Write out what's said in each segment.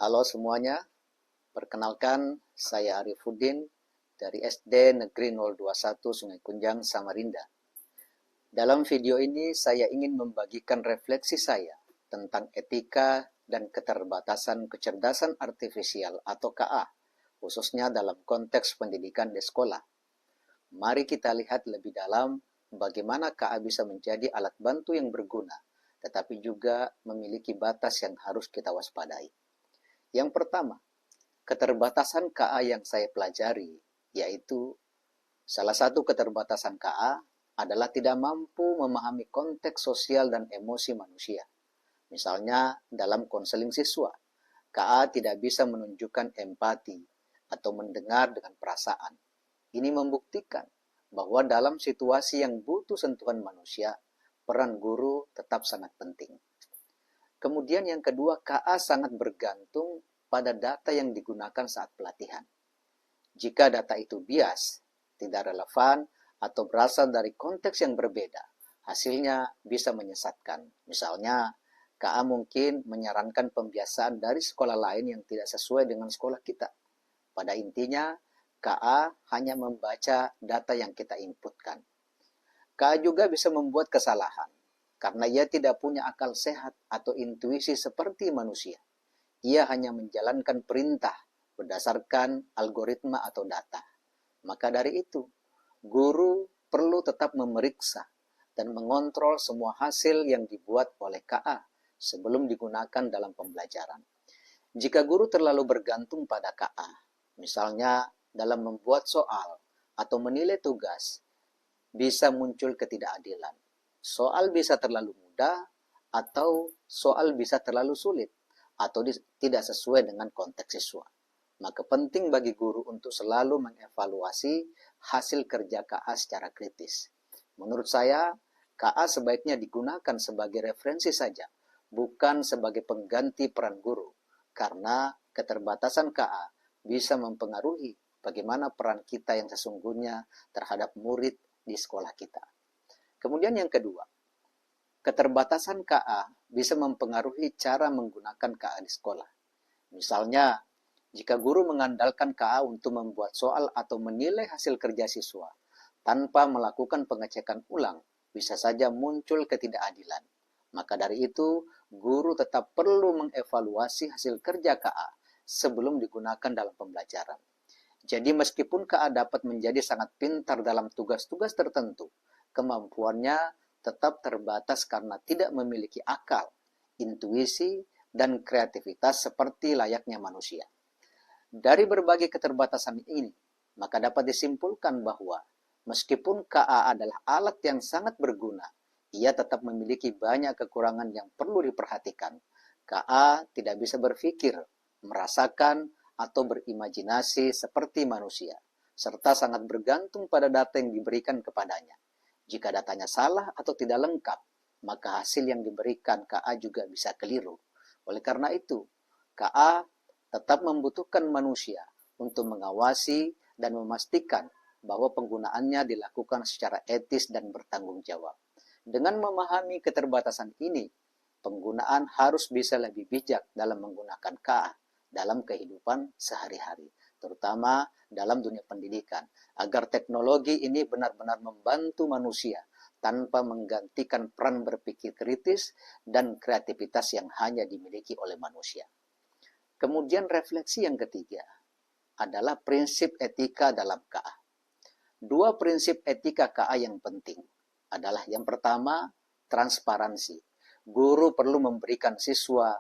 Halo semuanya, perkenalkan saya Arifuddin dari SD Negeri 021 Sungai Kunjang, Samarinda. Dalam video ini saya ingin membagikan refleksi saya tentang etika dan keterbatasan kecerdasan artifisial atau KA, khususnya dalam konteks pendidikan di sekolah. Mari kita lihat lebih dalam bagaimana KA bisa menjadi alat bantu yang berguna, tetapi juga memiliki batas yang harus kita waspadai. Yang pertama, keterbatasan KA yang saya pelajari, yaitu salah satu keterbatasan KA adalah tidak mampu memahami konteks sosial dan emosi manusia. Misalnya dalam konseling siswa, KA tidak bisa menunjukkan empati atau mendengar dengan perasaan. Ini membuktikan bahwa dalam situasi yang butuh sentuhan manusia, peran guru tetap sangat penting. Kemudian yang kedua, KA sangat bergantung pada data yang digunakan saat pelatihan. Jika data itu bias, tidak relevan, atau berasal dari konteks yang berbeda, hasilnya bisa menyesatkan. Misalnya, KA mungkin menyarankan pembiasaan dari sekolah lain yang tidak sesuai dengan sekolah kita. Pada intinya, KA hanya membaca data yang kita inputkan. KA juga bisa membuat kesalahan, karena ia tidak punya akal sehat atau intuisi seperti manusia. Ia hanya menjalankan perintah berdasarkan algoritma atau data. Maka dari itu, guru perlu tetap memeriksa dan mengontrol semua hasil yang dibuat oleh KA sebelum digunakan dalam pembelajaran. Jika guru terlalu bergantung pada KA, misalnya dalam membuat soal atau menilai tugas, bisa muncul ketidakadilan. Soal bisa terlalu mudah atau soal bisa terlalu sulit atau tidak sesuai dengan konteks siswa. Maka penting bagi guru untuk selalu mengevaluasi hasil kerja KA secara kritis. Menurut saya, KA sebaiknya digunakan sebagai referensi saja, bukan sebagai pengganti peran guru, karena keterbatasan KA bisa mempengaruhi bagaimana peran kita yang sesungguhnya terhadap murid di sekolah kita. Kemudian yang kedua, keterbatasan KA bisa mempengaruhi cara menggunakan KA di sekolah. Misalnya, jika guru mengandalkan KA untuk membuat soal atau menilai hasil kerja siswa, tanpa melakukan pengecekan ulang, bisa saja muncul ketidakadilan. Maka dari itu, guru tetap perlu mengevaluasi hasil kerja KA sebelum digunakan dalam pembelajaran. Jadi meskipun KA dapat menjadi sangat pintar dalam tugas-tugas tertentu, kemampuannya tetap terbatas karena tidak memiliki akal, intuisi, dan kreativitas seperti layaknya manusia. Dari berbagai keterbatasan ini, maka dapat disimpulkan bahwa meskipun KA adalah alat yang sangat berguna, ia tetap memiliki banyak kekurangan yang perlu diperhatikan. KA tidak bisa berpikir, merasakan, atau berimajinasi seperti manusia, serta sangat bergantung pada data yang diberikan kepadanya. Jika datanya salah atau tidak lengkap, maka hasil yang diberikan KA juga bisa keliru. Oleh karena itu, KA tetap membutuhkan manusia untuk mengawasi dan memastikan bahwa penggunaannya dilakukan secara etis dan bertanggung jawab. Dengan memahami keterbatasan ini, penggunaan harus bisa lebih bijak dalam menggunakan KA dalam kehidupan sehari-hari, terutama dalam dunia pendidikan, agar teknologi ini benar-benar membantu manusia tanpa menggantikan peran berpikir kritis dan kreativitas yang hanya dimiliki oleh manusia. Kemudian refleksi yang ketiga adalah prinsip etika dalam KA. Dua prinsip etika KA yang penting adalah yang pertama, transparansi. Guru perlu memberikan siswa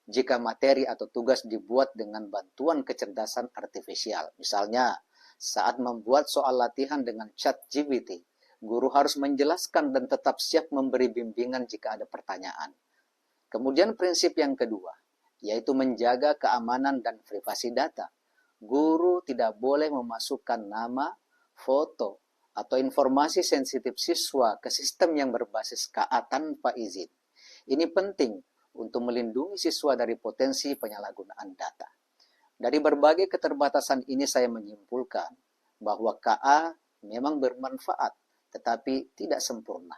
jika materi atau tugas dibuat dengan bantuan kecerdasan artifisial. Misalnya, saat membuat soal latihan dengan ChatGPT, guru harus menjelaskan dan tetap siap memberi bimbingan jika ada pertanyaan. Kemudian prinsip yang kedua, yaitu menjaga keamanan dan privasi data. Guru tidak boleh memasukkan nama, foto, atau informasi sensitif siswa ke sistem yang berbasis KA tanpa izin. Ini penting untuk melindungi siswa dari potensi penyalahgunaan data. Dari berbagai keterbatasan ini saya menyimpulkan bahwa KA memang bermanfaat, tetapi tidak sempurna.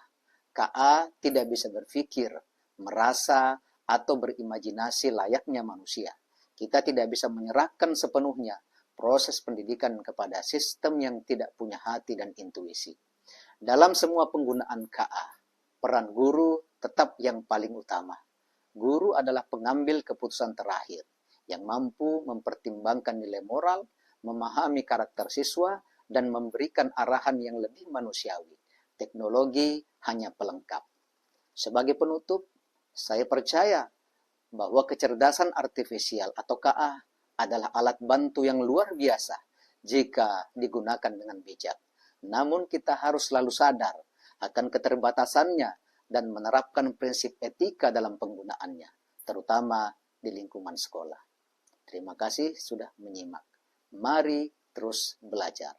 KA tidak bisa berpikir, merasa, atau berimajinasi layaknya manusia. Kita tidak bisa menyerahkan sepenuhnya proses pendidikan kepada sistem yang tidak punya hati dan intuisi. Dalam semua penggunaan KA, peran guru tetap yang paling utama. Guru adalah pengambil keputusan terakhir yang mampu mempertimbangkan nilai moral, memahami karakter siswa, dan memberikan arahan yang lebih manusiawi. Teknologi hanya pelengkap. Sebagai penutup, saya percaya bahwa kecerdasan artifisial atau KA adalah alat bantu yang luar biasa jika digunakan dengan bijak. Namun kita harus selalu sadar akan keterbatasannya dan menerapkan prinsip etika dalam penggunaannya, terutama di lingkungan sekolah. Terima kasih sudah menyimak. Mari terus belajar.